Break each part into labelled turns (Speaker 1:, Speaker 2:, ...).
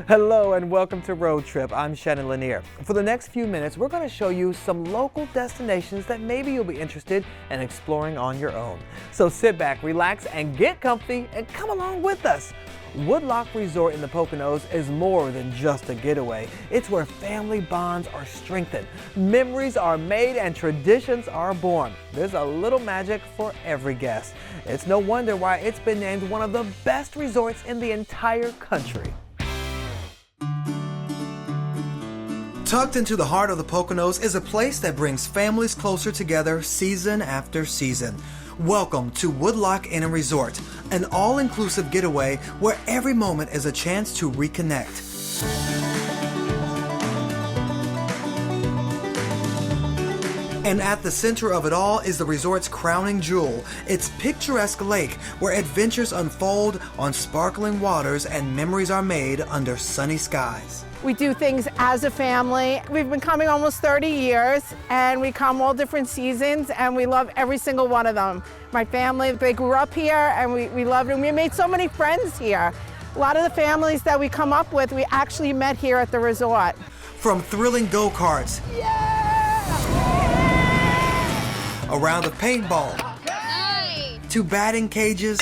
Speaker 1: Hello and welcome to Road Trip. I'm Shannon Lanier. For the next few minutes, we're going to show you some local destinations that maybe you'll be interested in exploring on your own. So sit back, relax, and get comfy and come along with us. Woodloch Resort in the Poconos is more than just a getaway. It's where family bonds are strengthened, memories are made, and traditions are born. There's a little magic for every guest. It's no wonder why it's been named one of the best resorts in the entire country. Tucked into the heart of the Poconos is a place that brings families closer together season after season. Welcome to Woodloch Inn & Resort, an all-inclusive getaway where every moment is a chance to reconnect. And at the center of it all is the resort's crowning jewel, its picturesque lake where adventures unfold on sparkling waters and memories are made under sunny skies.
Speaker 2: We do things as a family. We've been coming almost 30 years and we come all different seasons and we love every single one of them. My family, they grew up here and we loved it. We made so many friends here. A lot of the families that we come up with, we actually met here at the resort.
Speaker 1: From thrilling go-karts, a round of paintball, to batting cages,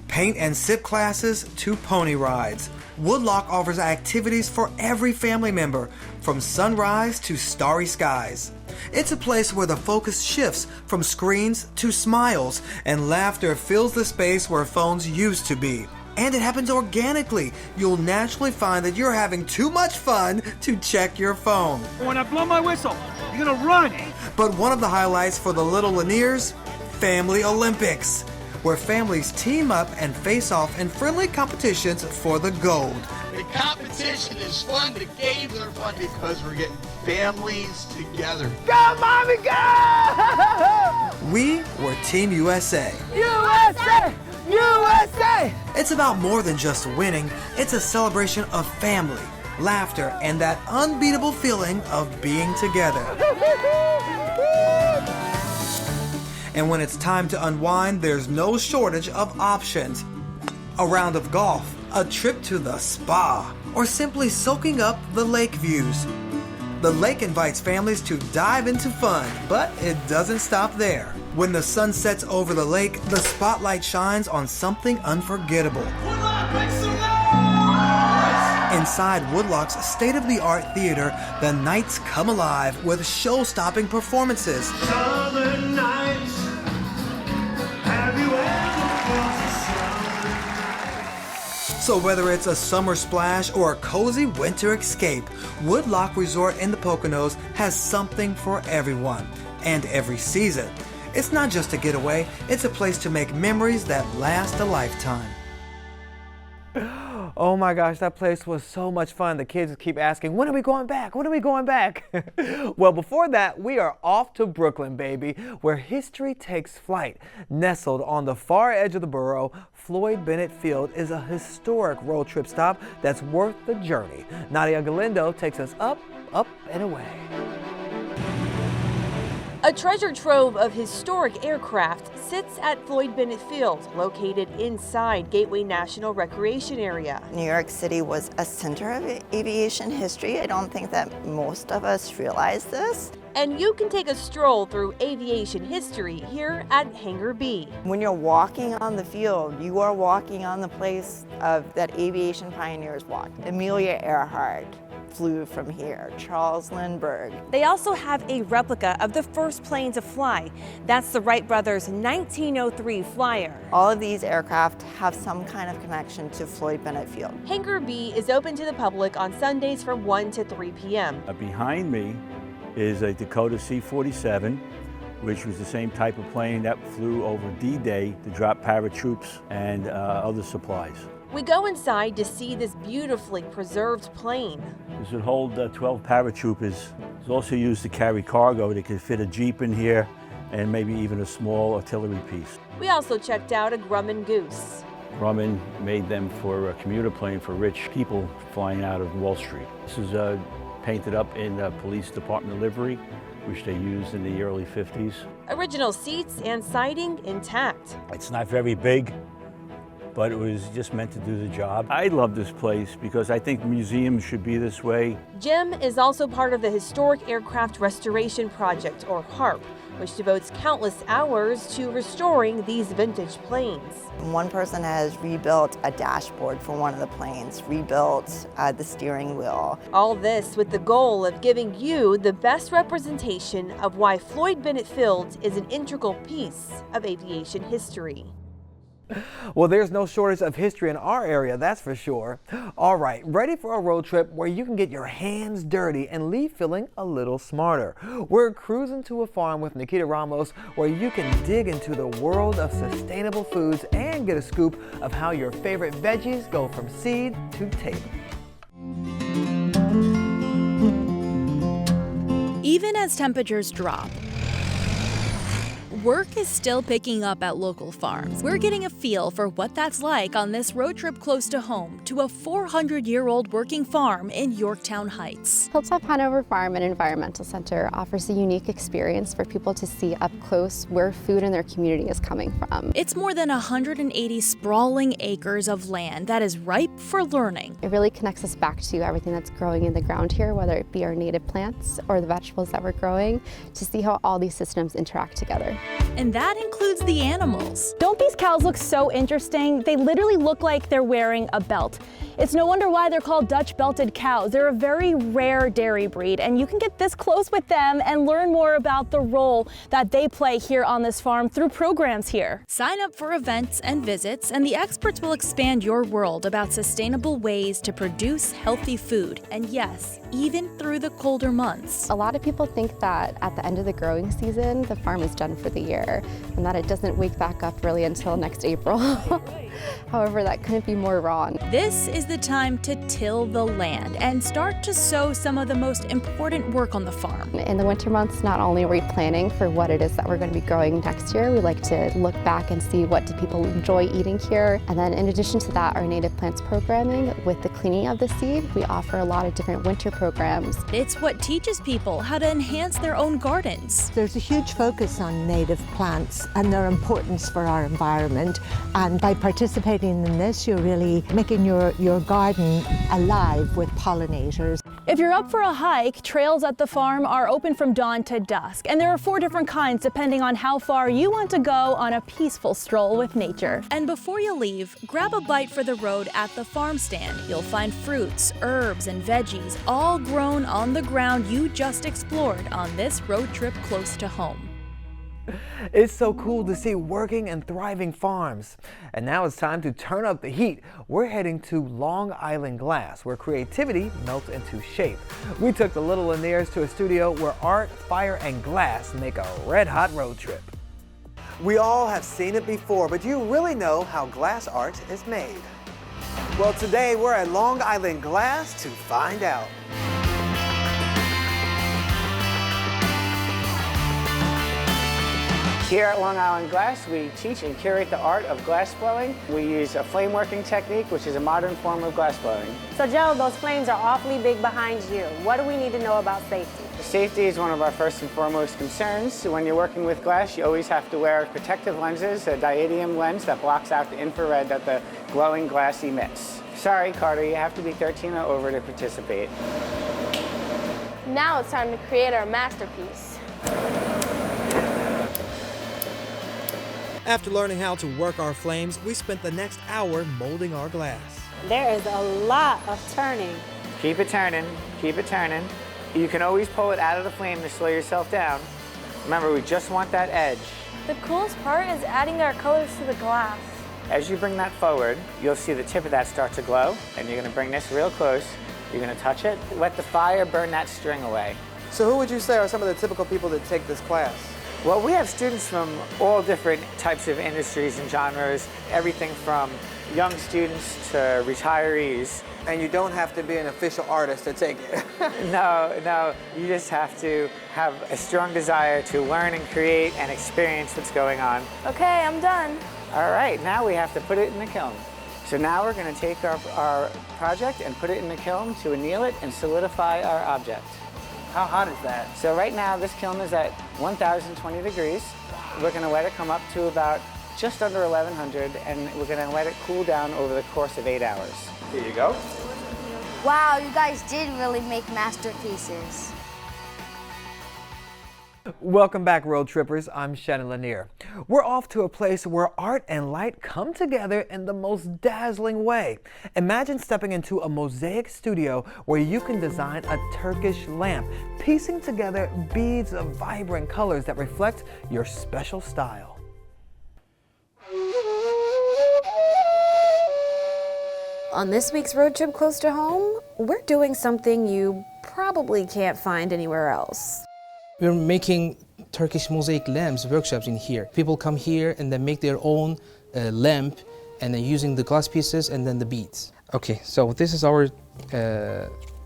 Speaker 1: paint and sip classes, to pony rides. Woodloch offers activities for every family member, from sunrise to starry skies. It's a place where the focus shifts from screens to smiles, and laughter fills the space where phones used to be. And it happens organically. You'll naturally find that you're having too much fun to check your phone.
Speaker 3: When I blow my whistle, you're gonna run.
Speaker 1: But one of the highlights for the little Laniers, Family Olympics, where families team up and face off in friendly competitions for the gold.
Speaker 4: The competition is fun, the games are fun because we're getting families together.
Speaker 2: Go, Mommy, go!
Speaker 1: We were Team USA.
Speaker 2: USA! USA!
Speaker 1: It's about more than just winning. It's a celebration of family, laughter, and that unbeatable feeling of being together. And when it's time to unwind, there's no shortage of options. A round of golf, a trip to the spa, or simply soaking up the lake views. The lake invites families to dive into fun, but it doesn't stop there. When the sun sets over the lake, the spotlight shines on something unforgettable. Inside Woodloch's state-of-the-art theater, the nights come alive with show-stopping performances.
Speaker 5: Southern nights, have you ever felt the sun?
Speaker 1: So whether it's a summer splash or a cozy winter escape, Woodloch Resort in the Poconos has something for everyone and every season. It's not just a getaway, it's a place to make memories that last a lifetime. Oh my gosh, that place was so much fun. The kids keep asking, when are we going back? When are we going back? Well, before that, we are off to Brooklyn, baby, where history takes flight. Nestled on the far edge of the borough, Floyd Bennett Field is a historic road trip stop that's worth the journey. Nadia Galindo takes us up, up, and away.
Speaker 6: A treasure trove of historic aircraft sits at Floyd Bennett Field, located inside Gateway National Recreation Area.
Speaker 7: New York City was a center of aviation history. I don't think that most of us realize this.
Speaker 6: And you can take a stroll through aviation history here at Hangar B.
Speaker 7: When you're walking on the field, you are walking on the place that aviation pioneers walked. Amelia Earhart flew from here, Charles Lindbergh.
Speaker 6: They also have a replica of the first plane to fly. That's the Wright brothers' 1903 Flyer.
Speaker 7: All of these aircraft have some kind of connection to Floyd Bennett Field.
Speaker 6: Hangar B is open to the public on Sundays from 1 to 3 p.m.
Speaker 8: Behind me is a Dakota C-47, which was the same type of plane that flew over D-Day to drop paratroops and other supplies.
Speaker 6: We go inside to see this beautifully preserved plane.
Speaker 8: This would hold 12 paratroopers. It's also used to carry cargo. They could fit a Jeep in here and maybe even a small artillery piece.
Speaker 6: We also checked out a Grumman Goose.
Speaker 8: Grumman made them for a commuter plane for rich people flying out of Wall Street. This is painted up in police department livery, which they used in the early 50s.
Speaker 6: Original seats and siding intact.
Speaker 8: It's not very big. but it was just meant to do the job. I love this place because I think museums should be this way.
Speaker 6: Jim is also part of the Historic Aircraft Restoration Project, or HARP, which devotes countless hours to restoring these vintage planes.
Speaker 7: One person has rebuilt a dashboard for one of the planes, rebuilt the steering wheel.
Speaker 6: All this with the goal of giving you the best representation of why Floyd Bennett Field is an integral piece of aviation history.
Speaker 1: Well, there's no shortage of history in our area, that's for sure. All right, ready for a road trip where you can get your hands dirty and leave feeling a little smarter. We're cruising to a farm with Nikita Ramos where you can dig into the world of sustainable foods and get a scoop of how your favorite veggies go from seed to table.
Speaker 9: Even as temperatures drop, work is still picking up at local farms. We're getting a feel for what that's like on this road trip close to home to a 400-year-old working farm in Yorktown Heights.
Speaker 10: Hilltop Hanover Farm and Environmental Center offers a unique experience for people to see up close where food in their community is coming from.
Speaker 9: It's more than 180 sprawling acres of land that is ripe for learning.
Speaker 10: It really connects us back to everything that's growing in the ground here, whether it be our native plants or the vegetables that we're growing, to see how all these systems interact together.
Speaker 9: And that includes the animals.
Speaker 11: Don't these cows look so interesting? They literally look like they're wearing a belt. It's no wonder why they're called Dutch belted cows. They're a very rare dairy breed, and you can get this close with them and learn more about the role that they play here on this farm through programs here.
Speaker 9: Sign up for events and visits, and the experts will expand your world about sustainable ways to produce healthy food. And yes, even through the colder months.
Speaker 10: A lot of people think that at the end of the growing season, the farm is done for the year, and that it doesn't wake back up really until next April. However, that couldn't be more wrong.
Speaker 9: This is the time to till the land and start to sow some of the most important work on the farm.
Speaker 10: In the winter months, not only are we planning for what it is that we're going to be growing next year, we like to look back and see what do people enjoy eating here. And then in addition to that, our native plants programming with the cleaning of the seed, we offer a lot of different winter programs.
Speaker 9: It's what teaches people how to enhance their own gardens.
Speaker 12: There's a huge focus on native plants and their importance for our environment. And by participating in this, you're really making your garden alive with pollinators.
Speaker 11: If you're up for a hike, trails at the farm are open from dawn to dusk, and there are 4 different kinds depending on how far you want to go on a peaceful stroll with nature.
Speaker 9: And before you leave, grab a bite for the road at the farm stand. You'll find fruits, herbs, and veggies all grown on the ground you just explored on this road trip close to home.
Speaker 1: It's so cool to see working and thriving farms. And now it's time to turn up the heat. We're heading to Long Island Glass, where creativity melts into shape. We took the little Laniers to a studio where art, fire, and glass make a red-hot road trip. We all have seen it before, but do you really know how glass art is made? Well, today we're at Long Island Glass to find out.
Speaker 13: Here at Long Island Glass, we teach and curate the art of glass blowing. We use a flame working technique, which is a modern form of glass blowing.
Speaker 14: So Joe, those flames are awfully big behind you. What do we need to know about safety?
Speaker 13: Safety is one of our first and foremost concerns. When you're working with glass, you always have to wear protective lenses, a diadium lens that blocks out the infrared that the glowing glass emits. Sorry, Carter, you have to be 13 or over to participate.
Speaker 14: Now it's time to create our masterpiece.
Speaker 1: After learning how to work our flames, we spent the next hour molding our glass.
Speaker 14: There is a lot of turning.
Speaker 13: Keep it turning, keep it turning. You can always pull it out of the flame to slow yourself down. Remember, we just want that edge.
Speaker 14: The coolest part is adding our colors to the glass.
Speaker 13: As you bring that forward, you'll see the tip of that start to glow, and you're gonna bring this real close. You're gonna touch it, let the fire burn that string away.
Speaker 1: So who would you say are some of the typical people that take this class?
Speaker 13: Well, we have students from all different types of industries and genres, everything from young students to retirees.
Speaker 1: And you don't have to be an official artist to take it.
Speaker 13: No, you just have to have a strong desire to learn and create and experience what's going on.
Speaker 14: Okay, I'm done.
Speaker 13: All right, now we have to put it in the kiln. So now we're going to take our project and put it in the kiln to anneal it and solidify our object.
Speaker 1: How hot is that?
Speaker 13: So right now this kiln is at 1,020 degrees. We're going to let it come up to about just under 1100, and we're going to let it cool down over the course of 8 hours. Here you go.
Speaker 15: Wow, you guys did really make masterpieces.
Speaker 1: Welcome back, road trippers. I'm Shannon Lanier. We're off to a place where art and light come together in the most dazzling way. Imagine stepping into a mosaic studio where you can design a Turkish lamp, piecing together beads of vibrant colors that reflect your special style.
Speaker 16: On this week's road trip close to home, we're doing something you probably can't find anywhere else.
Speaker 17: We're making Turkish mosaic lamps workshops in here. People come here and then make their own lamp, and then using the glass pieces and then the beads. Okay, so this is our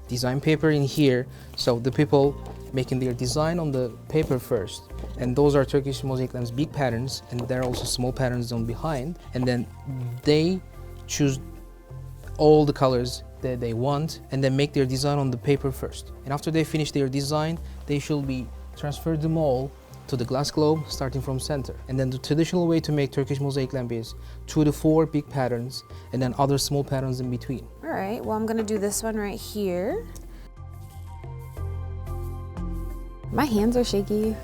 Speaker 17: design paper in here. So the people making their design on the paper first. And those are Turkish mosaic lamps, big patterns, and there are also small patterns on behind. And then they choose all the colors that they want and then make their design on the paper first. And after they finish their design, they should be transfer them all to the glass globe starting from center. And then the traditional way to make Turkish mosaic lamp is 2 to 4 big patterns and then other small patterns in between.
Speaker 16: All right, well, I'm gonna do this one right here. My hands are shaky.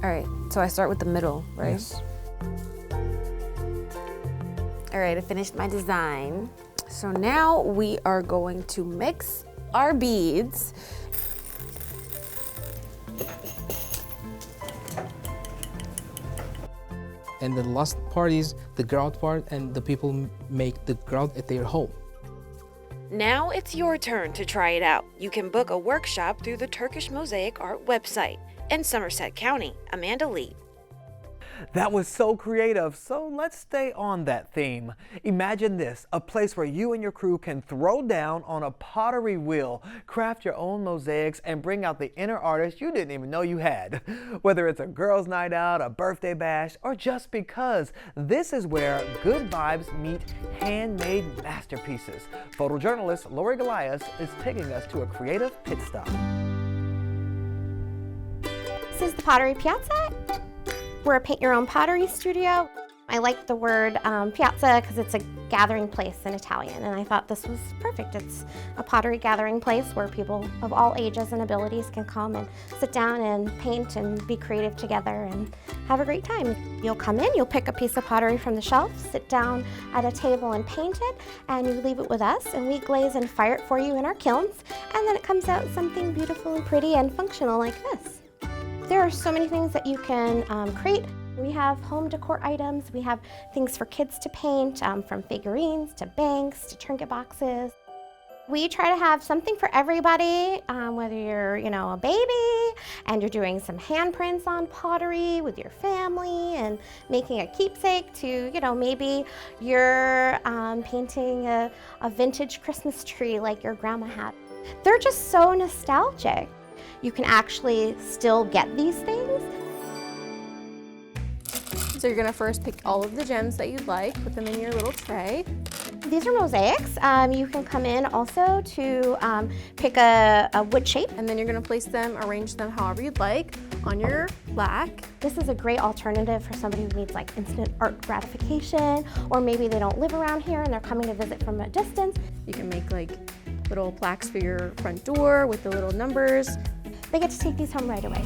Speaker 16: All right, so I start with the middle, right?
Speaker 17: Yes.
Speaker 16: All right, I finished my design. So now we are going to mix our beads.
Speaker 17: And the last part is the grout part, and the people make the grout at their home.
Speaker 16: Now it's your turn to try it out. You can book a workshop through the Turkish Mosaic Art website. In Somerset County, Amanda Lee.
Speaker 1: That was so creative, so let's stay on that theme. Imagine this, a place where you and your crew can throw down on a pottery wheel, craft your own mosaics, and bring out the inner artist you didn't even know you had. Whether it's a girls' night out, a birthday bash, or just because, this is where good vibes meet handmade masterpieces. Photojournalist Lori Goliath is taking us to a creative pit stop.
Speaker 18: This is the Pottery Piazza. We're a paint-your-own pottery studio. I like the word piazza because it's a gathering place in Italian, and I thought this was perfect. It's a pottery gathering place where people of all ages and abilities can come and sit down and paint and be creative together and have a great time. You'll come in, you'll pick a piece of pottery from the shelf, sit down at a table and paint it, and you leave it with us, and we glaze and fire it for you in our kilns, and then it comes out something beautiful and pretty and functional like this. There are so many things that you can create. We have home decor items. We have things for kids to paint, from figurines to banks to trinket boxes. We try to have something for everybody, whether you're, a baby and you're doing some handprints on pottery with your family and making a keepsake to, maybe you're painting a vintage Christmas tree like your grandma had. They're just so nostalgic. You can actually still get these things.
Speaker 19: So you're gonna first pick all of the gems that you'd like, put them in your little tray.
Speaker 18: These are mosaics. You can come in also to pick a wood shape.
Speaker 19: And then you're gonna place them, arrange them however you'd like on your plaque.
Speaker 18: This is a great alternative for somebody who needs like instant art gratification, or maybe they don't live around here and they're coming to visit from a distance.
Speaker 19: You can make like little plaques for your front door with the little numbers.
Speaker 18: They get to take these home right away.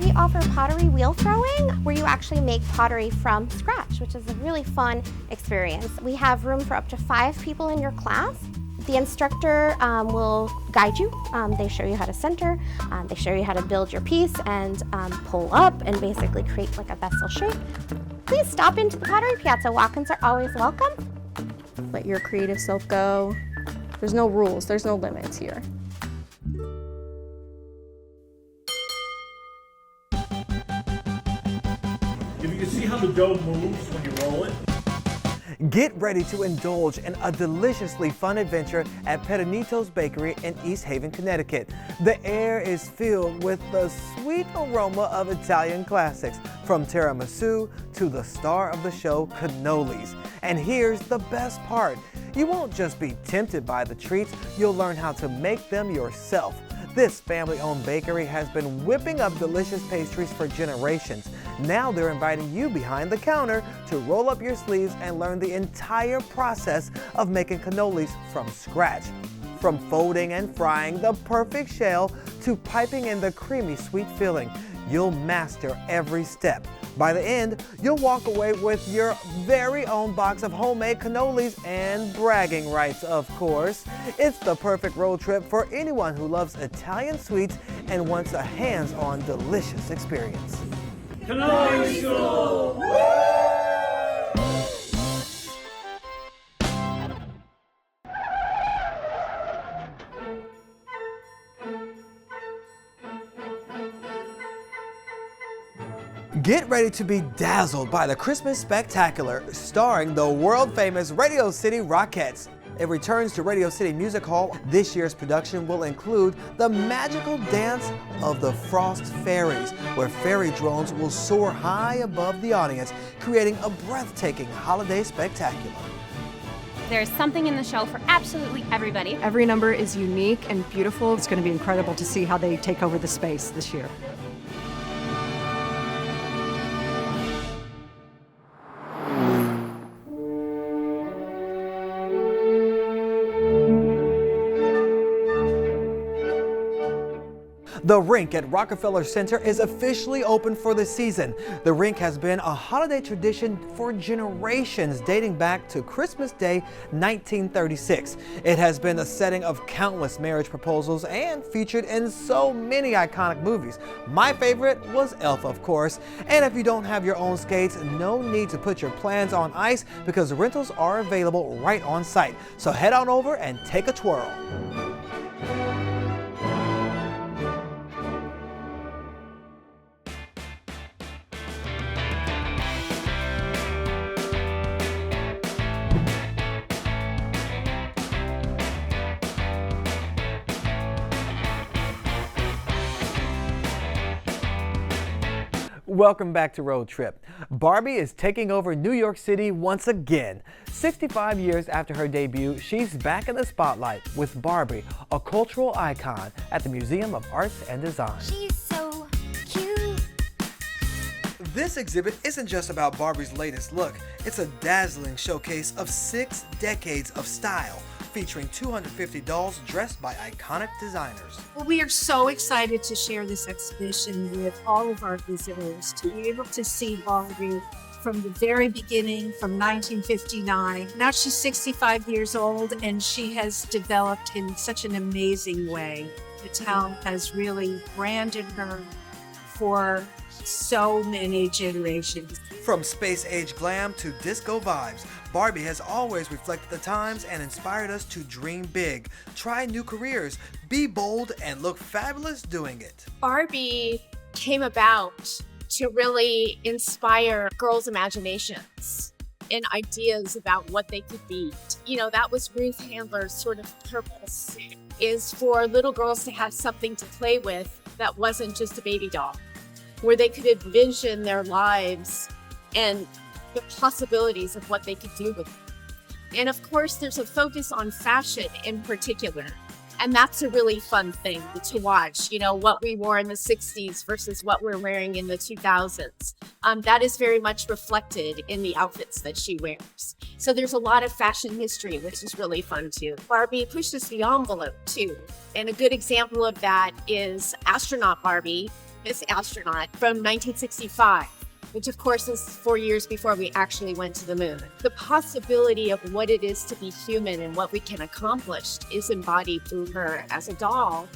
Speaker 18: We offer pottery wheel throwing, where you actually make pottery from scratch, which is a really fun experience. We have room for up to 5 people in your class. The instructor will guide you. They show you how to center, they show you how to build your piece and pull up and basically create like a vessel shape. Please stop into the Pottery Piazza. Walk-ins are always welcome.
Speaker 19: Let your creative self go. There's no rules, there's no limits here.
Speaker 5: If you can see how the dough moves when you roll it.
Speaker 1: Get ready to indulge in a deliciously fun adventure at Pettinito's Bakery in East Haven, Connecticut. The air is filled with the sweet aroma of Italian classics, from tiramisu to the star of the show, cannolis. And here's the best part. You won't just be tempted by the treats, you'll learn how to make them yourself. This family-owned bakery has been whipping up delicious pastries for generations. Now they're inviting you behind the counter to roll up your sleeves and learn the entire process of making cannolis from scratch. From folding and frying the perfect shell to piping in the creamy sweet filling, you'll master every step. By the end, you'll walk away with your very own box of homemade cannolis and bragging rights, of course. It's the perfect road trip for anyone who loves Italian sweets and wants a hands-on delicious experience.
Speaker 3: Cannoli School!
Speaker 1: Get ready to be dazzled by the Christmas Spectacular, starring the world-famous Radio City Rockettes. It returns to Radio City Music Hall. This year's production will include the magical dance of the Frost Fairies, where fairy drones will soar high above the audience, creating a breathtaking holiday spectacular.
Speaker 20: There's something in the show for absolutely everybody.
Speaker 21: Every number is unique and beautiful. It's going to be incredible to see how they take over the space this year.
Speaker 1: The rink at Rockefeller Center is officially open for the season. The rink has been a holiday tradition for generations, dating back to Christmas Day 1936. It has been the setting of countless marriage proposals and featured in so many iconic movies. My favorite was Elf, of course. And if you don't have your own skates, no need to put your plans on ice because rentals are available right on site. So head on over and take a twirl. Welcome back to Road Trip. Barbie is taking over New York City once again. 65 years after her debut, she's back in the spotlight with Barbie, a cultural icon at the Museum of Arts and Design.
Speaker 15: She's so cute.
Speaker 1: This exhibit isn't just about Barbie's latest look. It's a dazzling showcase of 6 decades of style, featuring 250 dolls dressed by iconic designers.
Speaker 22: Well, we are so excited to share this exhibition with all of our visitors, to be able to see Barbie from the very beginning, from 1959. Now she's 65 years old, and she has developed in such an amazing way. The town has really branded her for so many generations.
Speaker 1: From space-age glam to disco vibes, Barbie has always reflected the times and inspired us to dream big, try new careers, be bold, and look fabulous doing it.
Speaker 23: Barbie came about to really inspire girls' imaginations and ideas about what they could be. You know, that was Ruth Handler's sort of purpose, is for little girls to have something to play with that wasn't just a baby doll, where they could envision their lives and the possibilities of what they could do with it. And of course, there's a focus on fashion in particular. And that's a really fun thing to watch, you know, what we wore in the 60s versus what we're wearing in the 2000s. That is very much reflected in the outfits that she wears. So there's a lot of fashion history, which is really fun too. Barbie pushes the envelope too. And a good example of that is Astronaut Barbie, Miss Astronaut from 1965. Which of course is 4 years before we actually went to the moon. The possibility of what it is to be human and what we can accomplish is embodied through her as a doll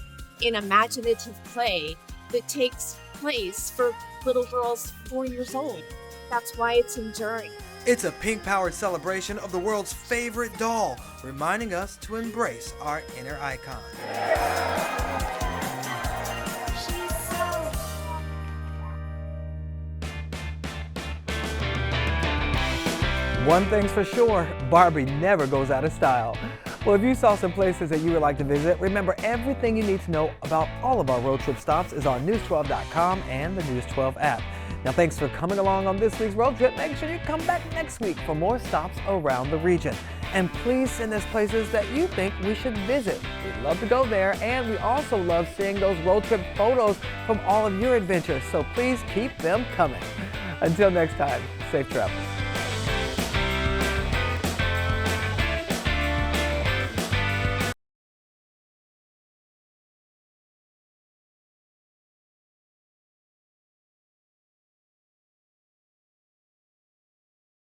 Speaker 23: in imaginative play that takes place for little girls 4 years old. That's why it's enduring.
Speaker 1: It's a pink-powered celebration of the world's favorite doll, reminding us to embrace our inner icon. One thing's for sure, Barbie never goes out of style. Well, if you saw some places that you would like to visit, remember everything you need to know about all of our road trip stops is on news12.com and the News 12 app. Now, thanks for coming along on this week's road trip. Make sure you come back next week for more stops around the region. And please send us places that you think we should visit. We'd love to go there, and we also love seeing those road trip photos from all of your adventures, so please keep them coming. Until next time, safe travels.